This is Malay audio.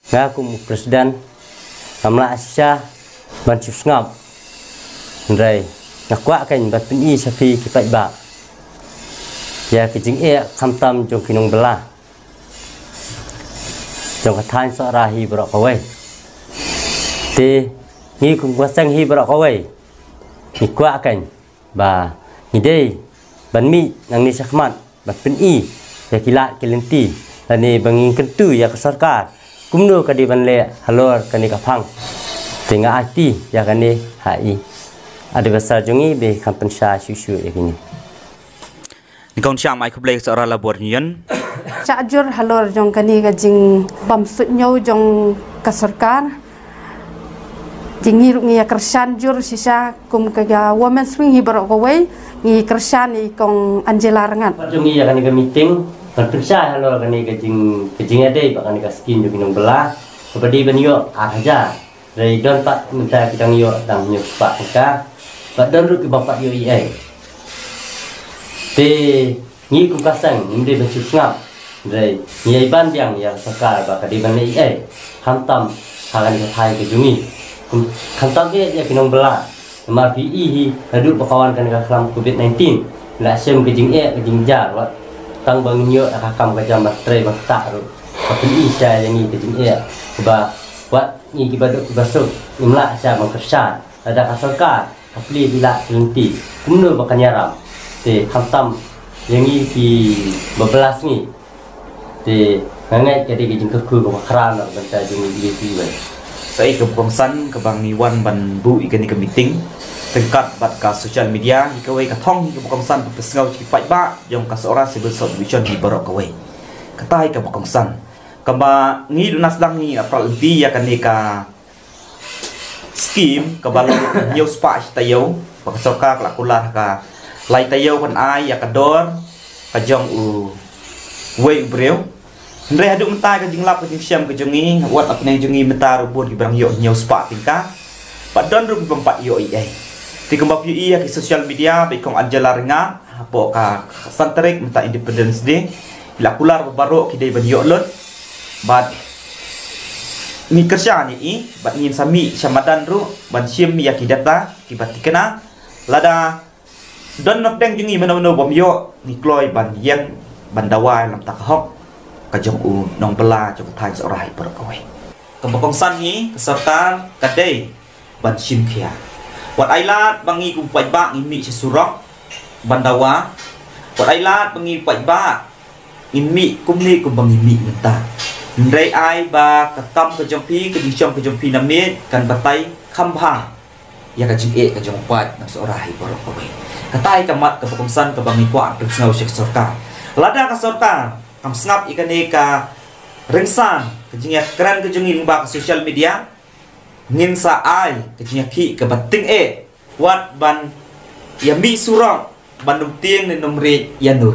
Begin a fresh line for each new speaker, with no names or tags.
ngaku presiden kamla Asia ban ngap ndai ngakwa kan bat pin sapi kipai ba ya kijing kham tam jong kinong belah jong kathan so rahi brok kawai ti ngi kum wasang hi brok kawai ni kwa kan ba ni dei ban mi nang ni sakmat bat pin ya kila kelenti ani banging kentu ya ke sarkar kumno ka di ban le halor kani ka phang tinga ati ya kani hai ada besar jungi be kampensha susu ini
ni kaun syam ai kublek sora labor nian
chajur halor jong kani ka jing bam sut nyau jong ka sarkar jingi ngi kersan jur sisa kum ka women swing hi barok kawai ngi kersan ni kong Angela Rengat
jungi ya kani ka meeting kampensha halor kani ka jing ade ba kani ka skin jo kinong belah kepada benyo aja dari don pak minta kita yo dang nyu pak ka pak don ru ke bapak yo ai te ngi ku kasang ngi de bencu ngap dari ngi ban yang ya sakar ba ka di ban ai khantam halan ka thai ke jungi khantam ke ya kinong bela ma pi hi kadu bakawan kan ka kelam covid-19 la sem ke jing ke jing jar wa tang bang nyo ka kam ka jam tre ba ta ru ka pi sa yang ni ke jing ba wat ni kibaduk kibasuk imla sa mangkersan ada kasalka kapli bila selenti kumno bakanyaram te khantam yang ni ki bebelas ni te ngangai jadi kijing keku ko kran banta jung ni di we
sai ke bangsan ke bang ni wan ban bu ikan ni ke meeting tingkat bat ka social media ni ke we ka thong ke bangsan pe pesngau ki pai ba yong ka sora civil vision di barok ke we katai ke bangsan kamba ngi dunas dang ni apral di ya kanika scheme kabalo new spa tayo pagsoka klakulah ka lai tayo kan ai ya kador ka jong u wei breu ndre hadu mentai ka jinglap ka jingsiam ka jongi wat apneng jongi mentar ubur di barang yo new spa tingka padon ru bempat yo ai ti kamba pi ya ki social media be kong Angela Rengat apo ka santerik menta independence day lakular barok ki dei ban yo lot bat ni kerja ni bat ngin sami syamadan ru ban sim ya kidata kibat kena lada don nok deng jungi meno bom yo ni kloi ban yang bandawai lam tak hok ka jong u nong bela jong thai sorai per koi kembang san ni keserta kadai ban sim khia wat ailat bangi ku pai ba ngi mi surok bandawa wat ailat bangi pai ba ngi mi kumni ku bangi mi menta ndai ai ba katam ke jompi ke dijom ke jompi namit kan batai khamha ya ka jing ka jong pat na sora hi borok ko katai kamat ke pengsan ke bangi kwa ke ngau sek sorka lada ka sorka kam snap ikane ka ringsan ke jing ya kran ke jongin ba ke social media ngin sa ai ke jing ki ke bating wat ban ya mi surong bandung tieng ni nomre ya nur